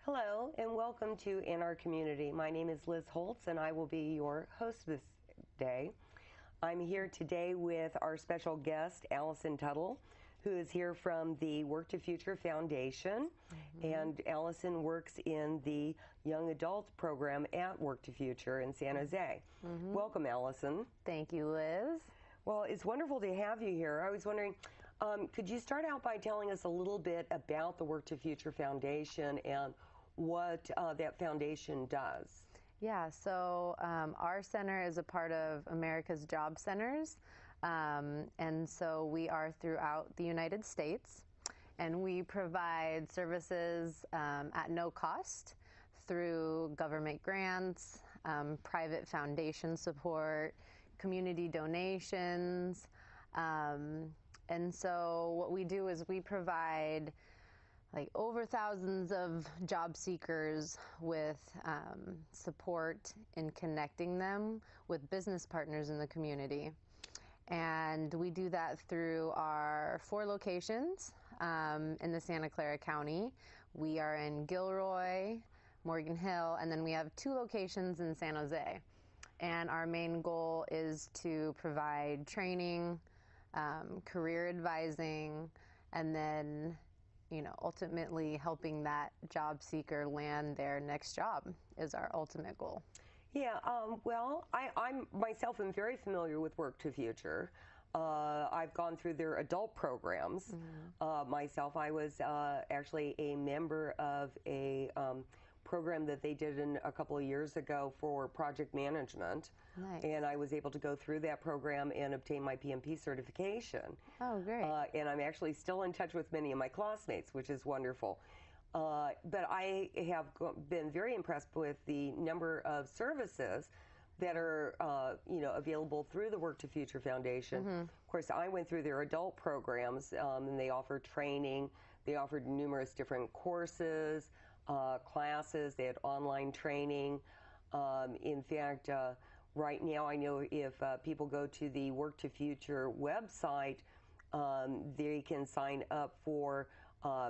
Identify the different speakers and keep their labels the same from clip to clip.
Speaker 1: Hello and welcome to In Our Community. My name is Liz Holtz and I will be your host this day. I'm here today with our special guest, Allison Tuttle, who is here from the Work2Future Foundation. And Allison works in the Young Adult program at Work2Future in San Jose. Welcome, Allison.
Speaker 2: Thank you, Liz.
Speaker 1: Well, it's wonderful to have you here. I was wondering, could you start out by telling us a little bit about the Work2Future Foundation and what that foundation does?
Speaker 2: Yeah, so our center is a part of America's Job Centers, and so we are throughout the United States, and we provide services at no cost through government grants, private foundation support, community donations, and so what we do is we provide over thousands of job seekers with support in connecting them with business partners in the community. And we do that through our 4 locations in the Santa Clara County. We are in Gilroy, Morgan Hill, and then we have 2 locations in San Jose. And our main goal is to provide training, career advising, and then ultimately helping that job seeker land their next job is our ultimate goal.
Speaker 1: Yeah, well, I myself am very familiar with Work2Future. I've gone through their adult programs. Myself, I was actually a member of a program that they did a couple of years ago for project management.
Speaker 2: Nice.
Speaker 1: And I was able to go through that program and obtain my PMP certification.
Speaker 2: Oh, great.
Speaker 1: And I'm actually still in touch with many of my classmates, which is wonderful. But I have been very impressed with the number of services that are available through the Work2Future Foundation. Of course, I went through their adult programs, and they offer training. They offered numerous different courses, classes. They had online training. In fact, right now I know if people go to the Work2Future website, they can sign up for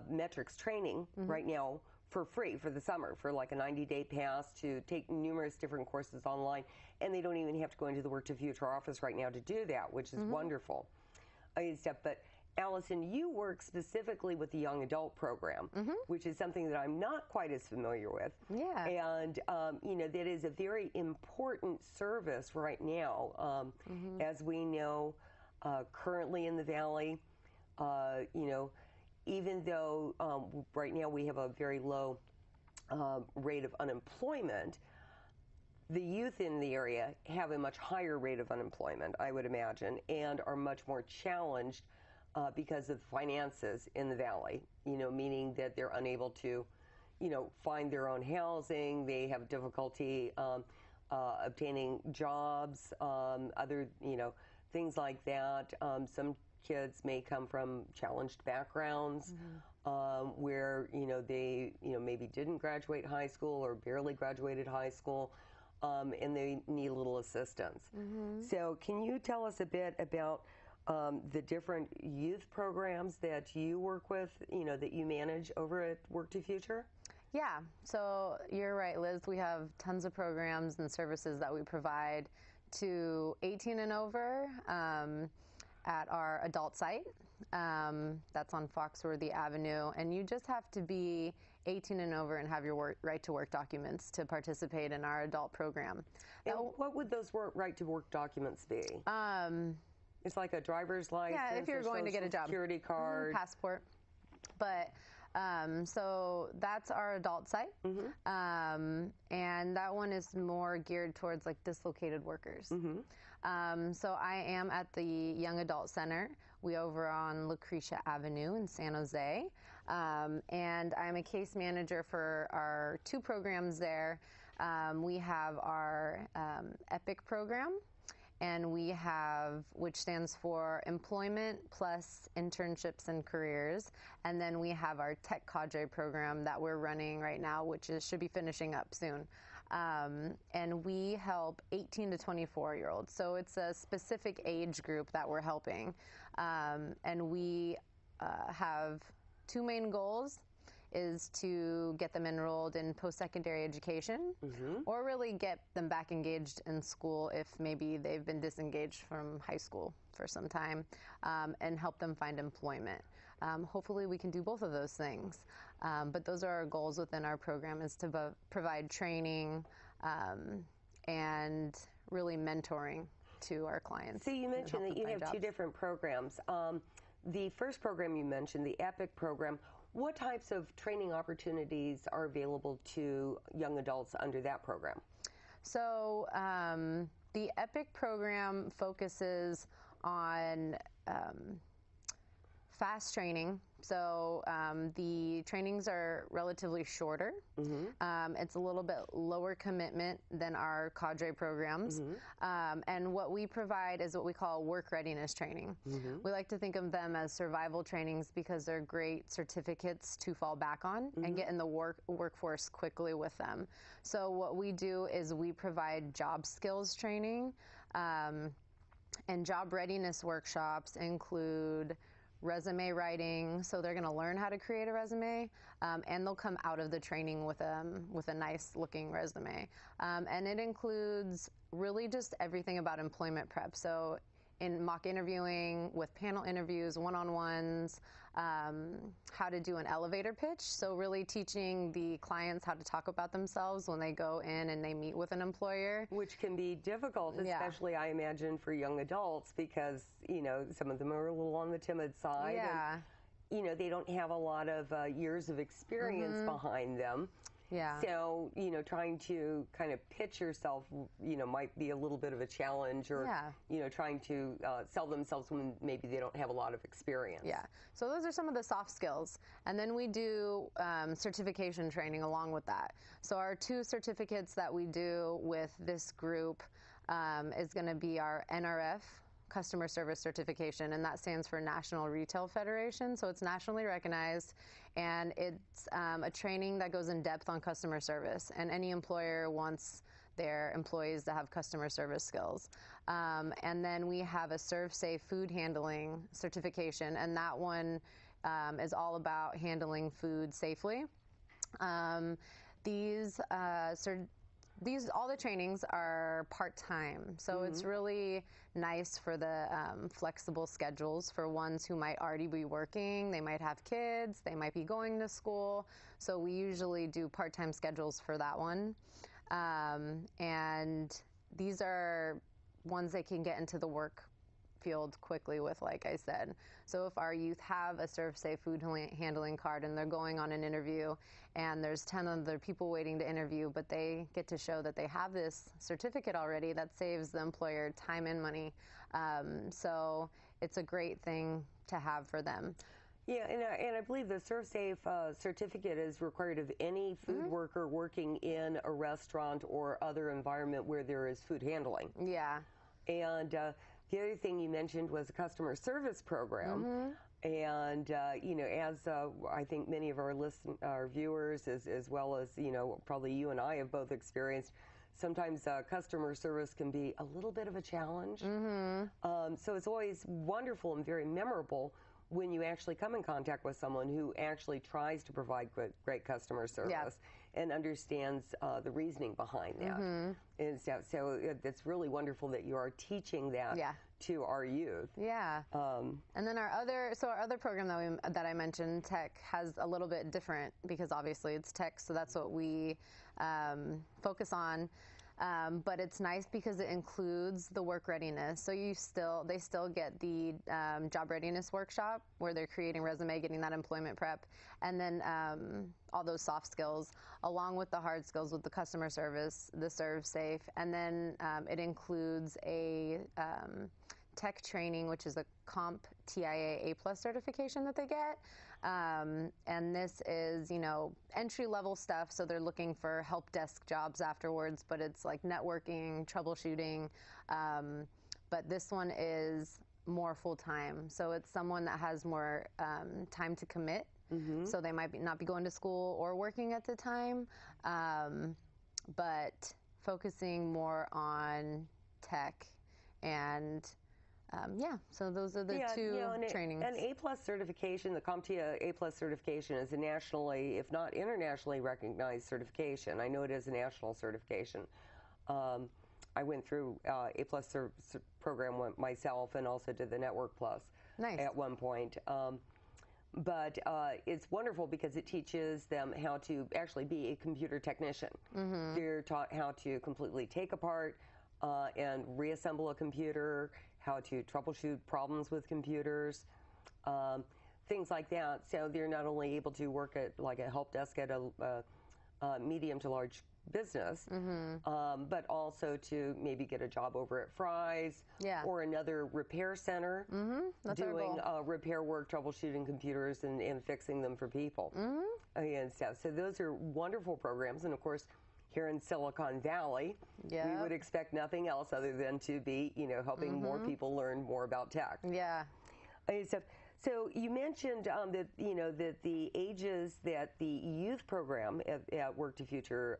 Speaker 1: metrics training right now for free for the summer, for like a 90-day pass to take numerous different courses online, and they don't even have to go into the Work2Future office right now to do that, which is wonderful. But Allison, you work specifically with the young adult program, which is something that I'm not quite as familiar with.
Speaker 2: Yeah.
Speaker 1: And, that is a very important service right now. As we know, currently in the Valley, even though right now we have a very low rate of unemployment, the youth in the area have a much higher rate of unemployment, I would imagine, and are much more challenged because of finances in the Valley, meaning that they're unable to, find their own housing. They have difficulty obtaining jobs, other, things like that. Some kids may come from challenged backgrounds where, they, maybe didn't graduate high school or barely graduated high school, and they need a little assistance. So can you tell us a bit about the different youth programs that you work with, that you manage over at Work2Future?
Speaker 2: Yeah, so you're right, Liz. We have tons of programs and services that we provide to 18 and over at our adult site. That's on Foxworthy Avenue, and you just have to be 18 and over and have your right-to-work documents to participate in our adult program.
Speaker 1: And what would those right-to-work documents be? It's like a driver's license.
Speaker 2: Yeah, if you're going to get a job.
Speaker 1: Security card.
Speaker 2: Passport. But so that's our adult site, and that one is more geared towards dislocated workers. So I am at the Young Adult Center. We over on Lucretia Avenue in San Jose, and I'm a case manager for our 2 programs there. We have our EPIC program, and we have, which stands for Employment Plus Internships and Careers, and then we have our Tech Cadre program that we're running right now, which should be finishing up soon. And we help 18 to 24-year-olds, so it's a specific age group that we're helping. And we have 2 main goals. is to get them enrolled in post-secondary education, or really get them back engaged in school if maybe they've been disengaged from high school for some time, and help them find employment. Hopefully we can do both of those things. But those are our goals within our program, is to provide training and really mentoring to our clients.
Speaker 1: So you mentioned that you have two different programs. The first program you mentioned, the EPIC program, what types of training opportunities are available to young adults under that program? So
Speaker 2: the EPIC program focuses on fast training. So the trainings are relatively shorter. It's a little bit lower commitment than our cadre programs. And what we provide is what we call work readiness training. We like to think of them as survival trainings because they're great certificates to fall back on and get in the workforce quickly with them. So what we do is we provide job skills training, and job readiness workshops include resume writing, so they're going to learn how to create a resume, and they'll come out of the training with a nice looking resume. And it includes really just everything about employment prep. So in mock interviewing, with panel interviews, one-on-ones, how to do an elevator pitch. So really teaching the clients how to talk about themselves when they go in and they meet with an employer.
Speaker 1: Which can be difficult, especially I imagine for young adults, because, you know, some of them are a little on the timid side.
Speaker 2: Yeah.
Speaker 1: And, you know, they don't have a lot of years of experience behind them.
Speaker 2: Yeah.
Speaker 1: So, you know, trying to kind of pitch yourself, you know, might be a little bit of a challenge, or, you know, trying to sell themselves when maybe they don't have a lot of experience.
Speaker 2: Yeah. So those are some of the soft skills. And then we do certification training along with that. So our two certificates that we do with this group is going to be our NRF customer service certification, and that stands for National Retail Federation. So it's nationally recognized, and it's a training that goes in depth on customer service, and any employer wants their employees to have customer service skills. And then we have a ServSafe food handling certification, and that one is all about handling food safely. All the trainings are part-time, so it's really nice for the flexible schedules for ones who might already be working. They might have kids, they might be going to school, so we usually do part-time schedules for that one. And these are ones they can get into the work field quickly with, like I said. So if our youth have a ServSafe food handling card and they're going on an interview and there's 10 other people waiting to interview, but they get to show that they have this certificate already, that saves the employer time and money. So it's a great thing to have for them.
Speaker 1: Yeah, and I believe the ServSafe certificate is required of any food worker working in a restaurant or other environment where there is food handling.
Speaker 2: Yeah.
Speaker 1: And the other thing you mentioned was a customer service program. And, you know, as I think many of our viewers, as well as, you know, probably you and I have both experienced, sometimes customer service can be a little bit of a challenge. So it's always wonderful and very memorable when you actually come in contact with someone who actually tries to provide great customer service and understands the reasoning behind that. And so it's really wonderful that you are teaching that to our youth.
Speaker 2: Yeah. And then our other program that I mentioned, Tech, has a little bit different, because obviously it's tech, so that's what we focus on. But it's nice because it includes the work readiness. So they still get the job readiness workshop where they're creating resume, getting that employment prep, and then all those soft skills, along with the hard skills with the customer service, the ServSafe, and then it includes a tech training, which is a Comp TIA A+ certification that they get. And this is, you know, entry-level stuff, so they're looking for help desk jobs afterwards, but it's like networking, troubleshooting. But this one is more full-time, so it's someone that has more time to commit. So they might not be going to school or working at the time, but focusing more on tech and Yeah, so those are the two trainings.
Speaker 1: An A+ certification, the CompTIA A+ certification is a nationally, if not internationally recognized certification. I know it is a national certification. I went through A+ program myself and also did the Network Plus at one point. But it's wonderful because it teaches them how to actually be a computer technician. They're taught how to completely take apart and reassemble a computer, how to troubleshoot problems with computers, things like that. So they're not only able to work at like a help desk at a medium to large business, but also to maybe get a job over at Fry's or another repair center doing repair work, troubleshooting computers and fixing them for people and stuff. So those are wonderful programs. And of course, here in Silicon Valley, we would expect nothing else other than to be, helping more people learn more about tech. So you mentioned that that the ages that the youth program at Work2Future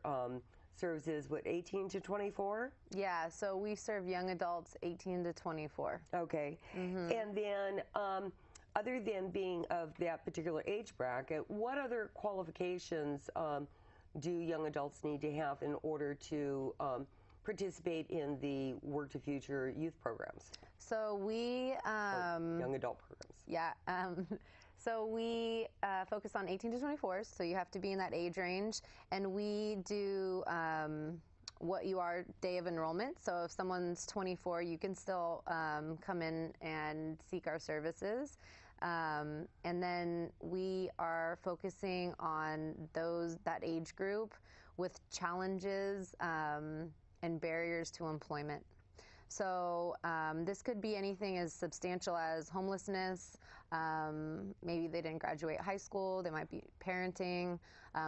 Speaker 1: serves is what, 18 to 24?
Speaker 2: Yeah, so we serve young adults 18 to 24.
Speaker 1: Okay, and then other than being of that particular age bracket, what other qualifications do young adults need to have in order to participate in the Work2Future youth programs?
Speaker 2: So we
Speaker 1: young adult programs.
Speaker 2: Yeah. So we focus on 18 to 24s. So you have to be in that age range, and we do what you are day of enrollment. So if someone's 24, you can still come in and seek our services. And then we are focusing on that age group with challenges and barriers to employment. So this could be anything as substantial as homelessness. Maybe they didn't graduate high school. They might be parenting.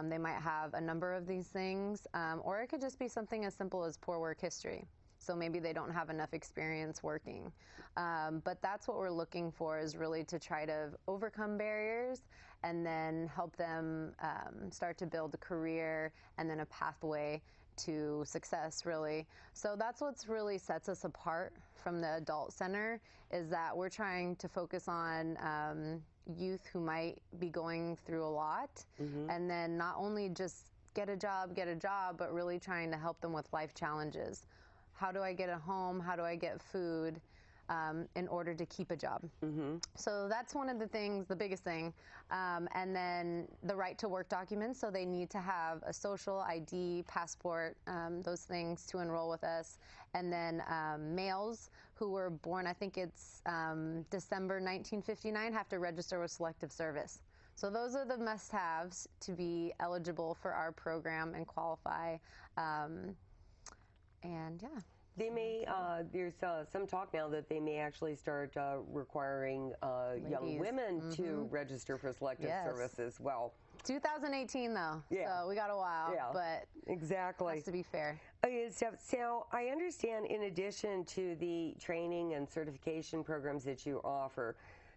Speaker 2: They might have a number of these things. Or it could just be something as simple as poor work history. So maybe they don't have enough experience working. But that's what we're looking for, is really to try to overcome barriers and then help them start to build a career and then a pathway to success, really. So that's what's really sets us apart from the adult center, is that we're trying to focus on youth who might be going through a lot, and then not only just get a job, but really trying to help them with life challenges. How do I get a home? How do I get food in order to keep a job? So that's one of the things, the biggest thing. And then the right to work documents. So they need to have a social ID, passport, those things to enroll with us. And then males who were born, I think it's December 1959, have to register with Selective Service. So those are the must-haves to be eligible for our program and qualify. And yeah.
Speaker 1: They may, there's some talk now that they may actually start requiring young women to register for Selective Service as well.
Speaker 2: 2018 though, so we got a while, but
Speaker 1: exactly.
Speaker 2: It has to be fair.
Speaker 1: Okay, so I understand, in addition to the training and certification programs that you offer,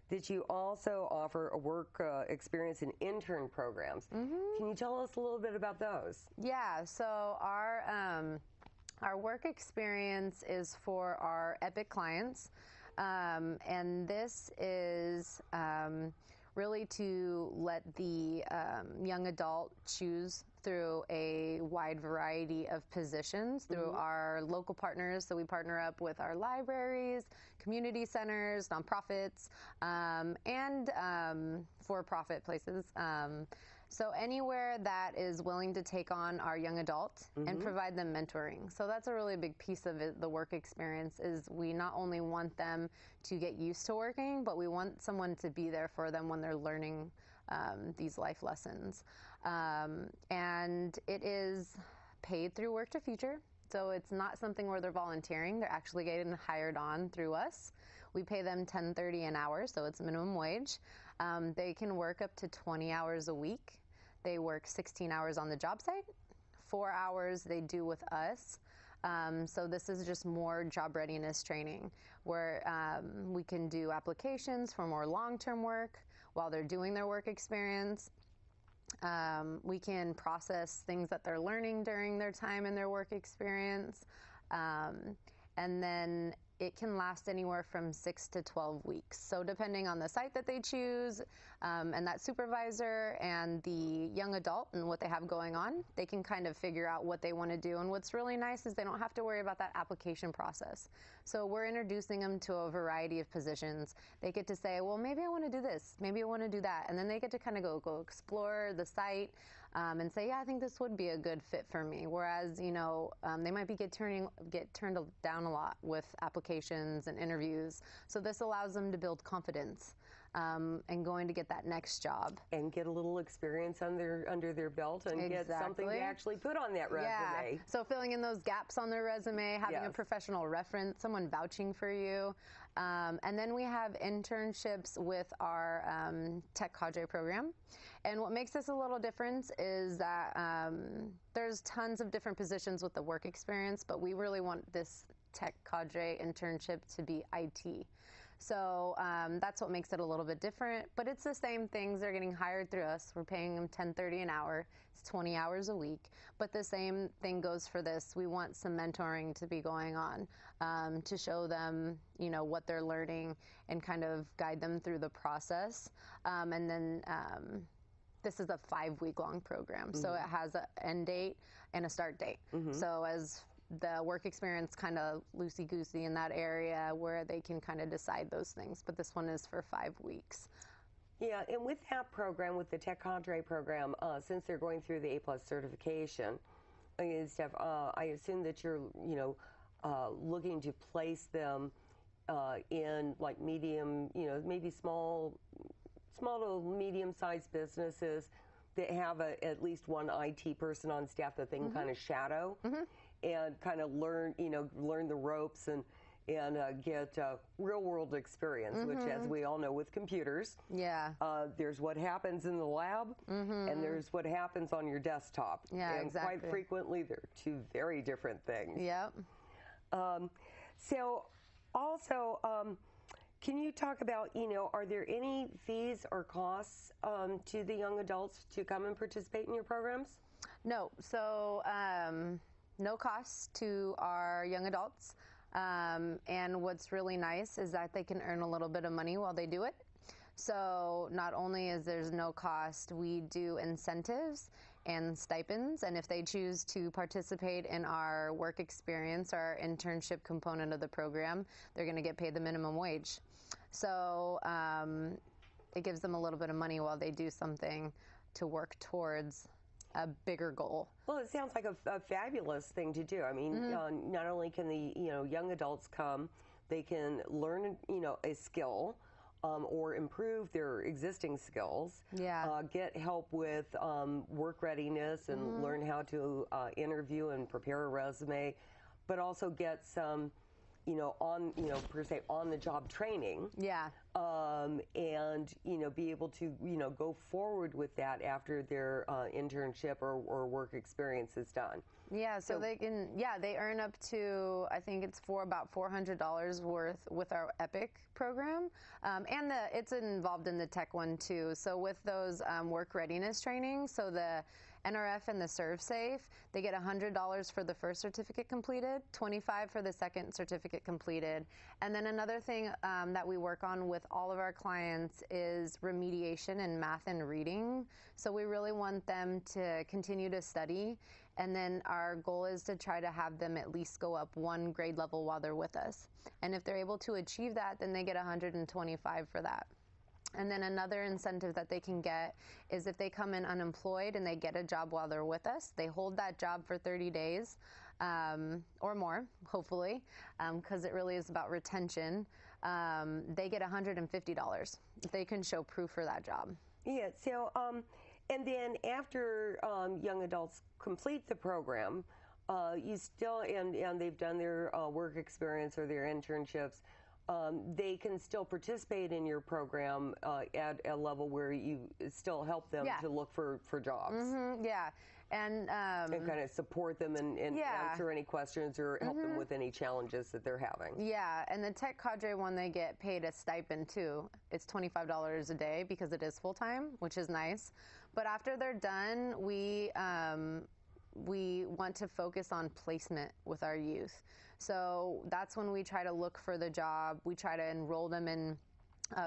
Speaker 1: that you also offer a work experience and intern programs. Can you tell us a little bit about those?
Speaker 2: Yeah, so our work experience is for our Epic clients, and this is really to let the young adult choose through a wide variety of positions through our local partners. So we partner up with our libraries, community centers, nonprofits, and for-profit places. So anywhere that is willing to take on our young adult and provide them mentoring. So that's a really big piece of it, the work experience, is we not only want them to get used to working, but we want someone to be there for them when they're learning these life lessons. And it is paid through Work2Future. So it's not something where they're volunteering. They're actually getting hired on through us. We pay them $10.30 an hour, so it's minimum wage. They can work up to 20 hours a week. They work 16 hours on the job site. 4 hours they do with us. So this is just more job readiness training, where we can do applications for more long-term work while they're doing their work experience. We can process things that they're learning during their time in their work experience. And then it can last anywhere from 6 to 12 weeks. So depending on the site that they choose, and that supervisor and the young adult and what they have going on, they can kind of figure out what they want to do. And what's really nice is they don't have to worry about that application process. So we're introducing them to a variety of positions. They get to say, well, maybe I want to do this, maybe I want to do that. And then they get to kind of go explore the site, and say, yeah, I think this would be a good fit for me. Whereas, you know, they might be get turned down a lot with applications and interviews. So this allows them to build confidence, and going to get that next job.
Speaker 1: And get a little experience under their belt and get something to actually put on that resume.
Speaker 2: Yeah. So filling in those gaps on their resume, having a professional reference, someone vouching for you. And then we have internships with our Tech Cadre program. And what makes this a little different is that there's tons of different positions with the work experience, but we really want this Tech Cadre internship to be IT. So that's what makes it a little bit different, but it's the same things. They're getting hired through us. We're paying them $10.30 an hour. It's 20 hours a week, but the same thing goes for this. We want some mentoring to be going on, to show them, you know, what they're learning and kind of guide them through the process. And then this is a 5-week-long program, so it has an end date and a start date. So as the work experience kind of loosey-goosey in that area where they can kind of decide those things. But this one is for 5 weeks.
Speaker 1: Yeah, and with that program, with the Tech Cadre program, since they're going through the A+ certification and stuff, I assume that you're, you know, looking to place them in like medium, you know, maybe small to medium-sized businesses that have at least one IT person on staff that they can kind of shadow. And kind of learn the ropes and get real world experience, which, as we all know, with computers, there's what happens in the lab, and there's what happens on your desktop. And
Speaker 2: exactly.
Speaker 1: Quite frequently, they're two very different things.
Speaker 2: Yep.
Speaker 1: So, also, can you talk about, you know, are there any fees or costs to the young adults to come and participate in your programs?
Speaker 2: No. So. No costs to our young adults, and what's really nice is that they can earn a little bit of money while they do it. So not only is there's no cost, we do incentives and stipends, and if they choose to participate in our work experience, our internship component of the program, they're going to get paid the minimum wage. So it gives them a little bit of money while they do something to work towards a bigger goal.
Speaker 1: Well, it sounds like a fabulous thing to do. I mean, not only can the young adults come, they can learn a skill or improve their existing skills. Get help with work readiness and learn how to interview and prepare a resume, but also get some per se on the job training. And be able to go forward with that after their internship or work experience is done.
Speaker 2: So they can, they earn up to, I think it's about $400 worth with our EPIC program. And it's involved in the tech one too. So with those work readiness training, so the NRF and the ServSafe, they get $100 for the first certificate completed, $25 for the second certificate completed. And then another thing that we work on with all of our clients is remediation in math and reading. So we really want them to continue to study. And then our goal is to try to have them at least go up one grade level while they're with us. And if they're able to achieve that, then they get $125 for that. And then another incentive that they can get is if they come in unemployed and they get a job while they're with us, they hold that job for 30 days or more, hopefully, because it really is about retention. They get $150 if they can show proof for that job.
Speaker 1: So, and then after young adults complete the program, you still, and they've done their work experience or their internships, they can still participate in your program at a level where you still help them to look for jobs. And kind of support them and answer any questions or help them with any challenges that they're having.
Speaker 2: And the Tech Cadre one, they get paid a stipend too. It's $25 a day because it is full-time, which is nice. But after they're done, we want to focus on placement with our youth. So that's when we try to look for the job. We try to enroll them in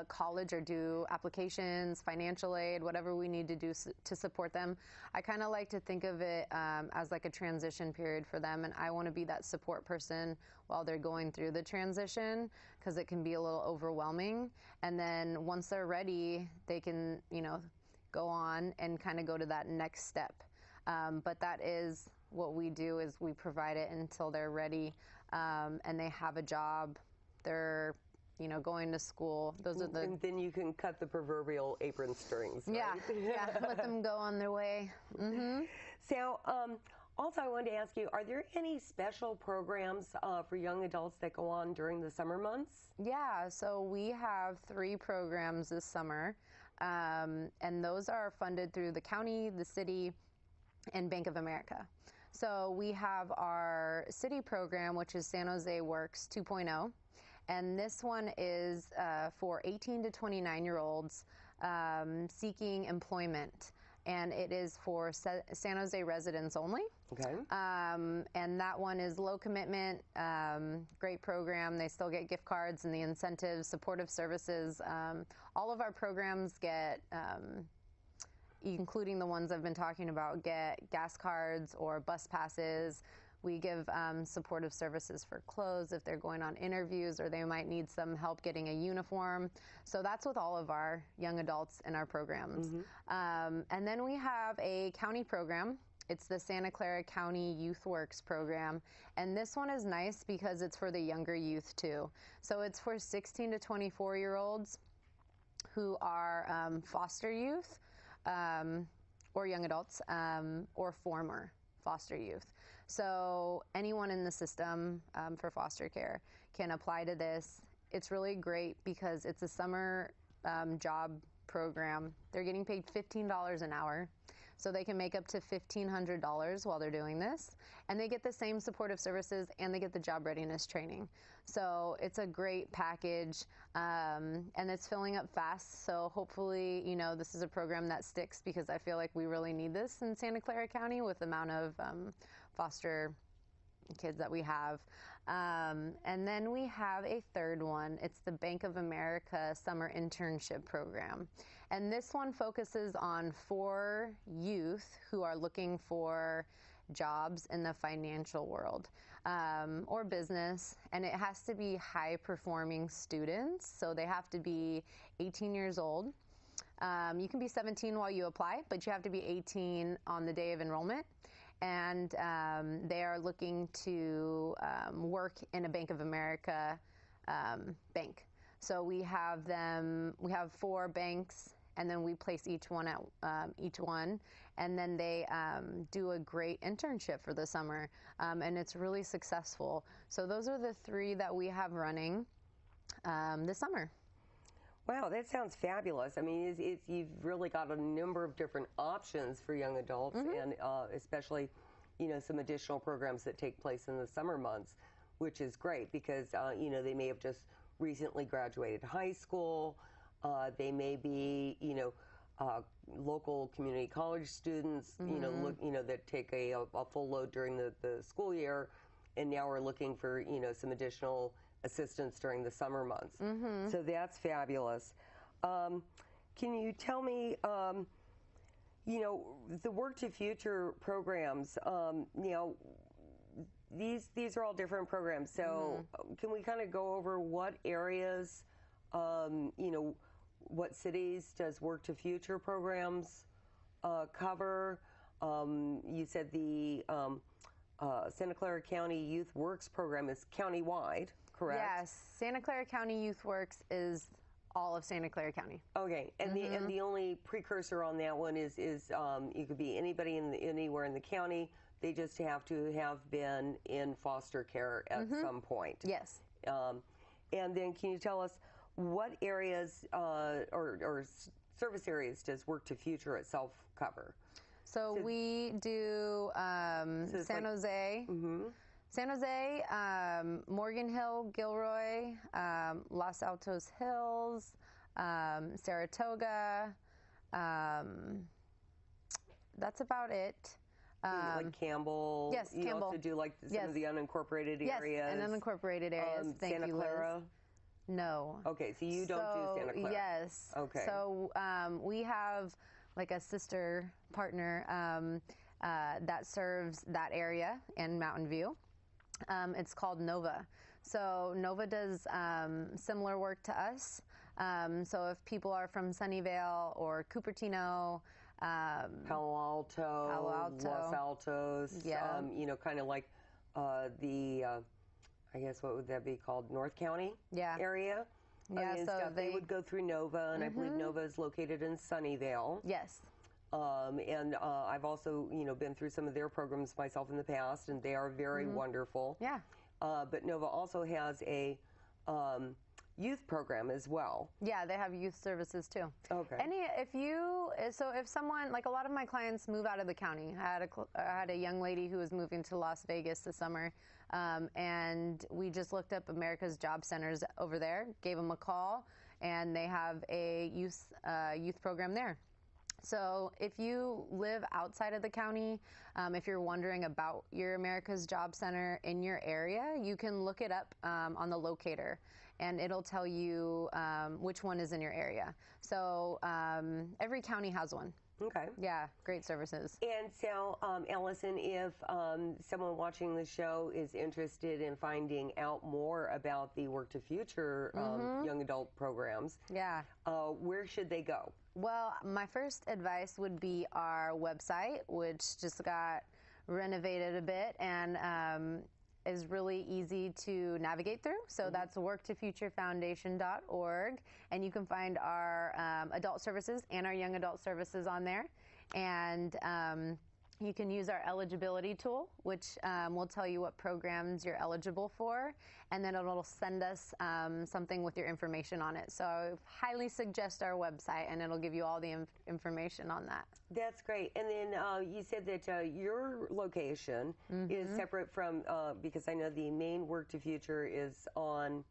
Speaker 2: college or do applications, financial aid, whatever we need to do to support them. I kind of like to think of it as like a transition period for them, and I want to be that support person while they're going through the transition, because it can be a little overwhelming. And then once they're ready, they can, go on and kind of go to that next step. But that is what we do, is we provide it until they're ready and they have a job. They're going to school. Those are the.
Speaker 1: And then you can cut the proverbial apron strings. Right?
Speaker 2: Yeah, let them go on their way. Mm-hmm.
Speaker 1: So, also I wanted to ask you, are there any special programs for young adults that go on during the summer months?
Speaker 2: Yeah, so we have 3 programs this summer, and those are funded through the county, the city, and Bank of America. So we have our city program, which is San Jose Works 2.0. And this one is for 18 to 29-year-olds seeking employment. And it is for San Jose residents only.
Speaker 1: Okay.
Speaker 2: And that one is low commitment, great program. They still get gift cards and the incentives, supportive services. All of our programs get, including the ones I've been talking about, get gas cards or bus passes. We give supportive services for clothes if they're going on interviews or they might need some help getting a uniform. So that's with all of our young adults in our programs. Mm-hmm. And then we have a county program. It's the Santa Clara County Youth Works program. And this one is nice because it's for the younger youth too. So it's for 16 to 24-year-olds who are foster youth or young adults or former foster youth. So anyone in the system for foster care can apply to this. It's really great because it's a summer job program. They're getting paid $15 an hour. So they can make up to $1,500 while they're doing this. And they get the same supportive services and they get the job readiness training. So it's a great package and it's filling up fast. So hopefully, this is a program that sticks because I feel like we really need this in Santa Clara County with the amount of foster kids that we have. And then we have a third one. It's the Bank of America Summer Internship Program. And this one focuses on 4 youth who are looking for jobs in the financial world or business. And it has to be high-performing students. So they have to be 18 years old. You can be 17 while you apply, but you have to be 18 on the day of enrollment. And they are looking to work in a Bank of America bank. So we have 4 banks, and then we place each one at each one, and then they do a great internship for the summer, and it's really successful. So those are the 3 that we have running this summer.
Speaker 1: Wow, that sounds fabulous. I mean, you've really got a number of different options for young adults, mm-hmm. and especially, some additional programs that take place in the summer months, which is great because, they may have just recently graduated high school. They may be, local community college students, mm-hmm. That take a full load during the school year, and now we're looking for, some additional assistance during the summer months. Mm-hmm. So that's fabulous. Can you tell me, the Work2Future programs, these are all different programs. So mm-hmm. Can we kind of go over what areas, what cities does Work2Future programs cover? You said the Santa Clara County Youth Works program is countywide, correct?
Speaker 2: Yes, Santa Clara County Youth Works is all of Santa Clara County.
Speaker 1: Okay, and mm-hmm. the only precursor on that one is you could be anybody anywhere in the county. They just have to have been in foster care at mm-hmm. some point.
Speaker 2: Yes.
Speaker 1: And then can you tell us what areas or service areas does Work2Future itself cover?
Speaker 2: So we do San Jose. Mm-hmm. San Jose, Morgan Hill, Gilroy, Los Altos Hills, Saratoga. That's about it.
Speaker 1: Like Campbell.
Speaker 2: Yes,
Speaker 1: you
Speaker 2: Campbell.
Speaker 1: also do like some
Speaker 2: Yes.
Speaker 1: of the unincorporated areas.
Speaker 2: Yes, and unincorporated areas. Thank
Speaker 1: Santa
Speaker 2: you, Liz.
Speaker 1: Clara.
Speaker 2: No.
Speaker 1: Okay, so you don't do Santa Clara.
Speaker 2: Yes.
Speaker 1: Okay.
Speaker 2: So we have like a sister partner that serves that area in Mountain View. It's called Nova. So Nova does similar work to us. So if people are from Sunnyvale or Cupertino,
Speaker 1: Palo Alto, Los Altos,
Speaker 2: Yeah.
Speaker 1: you know, kind of like I guess what would that be called, North County
Speaker 2: Yeah.
Speaker 1: area.
Speaker 2: Yeah,
Speaker 1: And
Speaker 2: so
Speaker 1: stuff. They would go through Nova, and I believe Nova is located in Sunnyvale.
Speaker 2: Yes.
Speaker 1: And I've also, you know, been through some of their programs myself in the past, and they are very wonderful.
Speaker 2: Yeah.
Speaker 1: But Nova also has a youth program as well.
Speaker 2: Yeah, they have youth services too.
Speaker 1: Okay.
Speaker 2: If someone, like a lot of my clients move out of the county. I had a young lady who was moving to Las Vegas this summer, and we just looked up America's Job Centers over there, gave them a call, and they have a youth program there. So if you live outside of the county, if you're wondering about your America's Job Center in your area, you can look it up on the locator, and it'll tell you which one is in your area. So every county has one.
Speaker 1: Okay.
Speaker 2: Yeah, great services.
Speaker 1: And so, Allison, if someone watching the show is interested in finding out more about the Work2Future young adult programs,
Speaker 2: Yeah.
Speaker 1: Where should they go?
Speaker 2: Well, my first advice would be our website, which just got renovated a bit and is really easy to navigate through. So that's work2futurefoundation.org, and you can find our adult services and our young adult services on there. And you can use our eligibility tool, which will tell you what programs you're eligible for, and then it'll send us something with your information on it. So I highly suggest our website, and it'll give you all the information on that.
Speaker 1: That's great. And then you said that your location is separate from, because I know the main Work2Future is on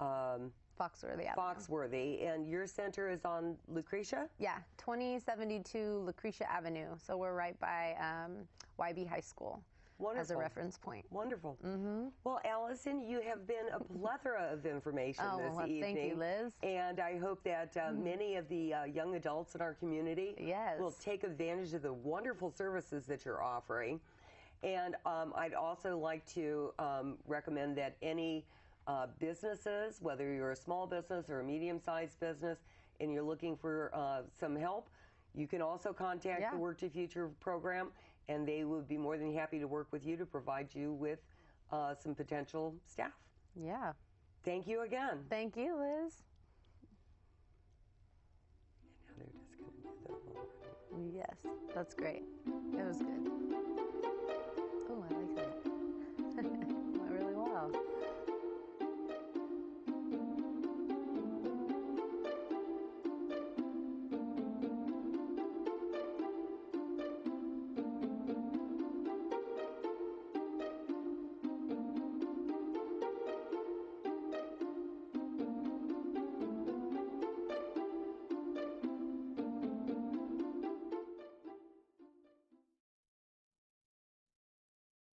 Speaker 2: Foxworthy Avenue.
Speaker 1: Foxworthy, and your center is on Lucretia?
Speaker 2: Yeah, 2072 Lucretia Avenue. So we're right by YB High School.
Speaker 1: Wonderful.
Speaker 2: As a reference point.
Speaker 1: Wonderful. Well, Allison, you have been a plethora of information this evening.
Speaker 2: Thank you, Liz.
Speaker 1: And I hope that many of the young adults in our community will take advantage of the wonderful services that you're offering. And I'd also like to recommend that any businesses, whether you're a small business or a medium-sized business, and you're looking for some help, you can also contact the Work2Future program, and they would be more than happy to work with you to provide you with some potential staff.
Speaker 2: Yeah.
Speaker 1: Thank you again.
Speaker 2: Thank you, Liz.
Speaker 1: And now they're just going to do the whole.
Speaker 2: Yes, that's great. It was good. Oh, I like that. Went really well.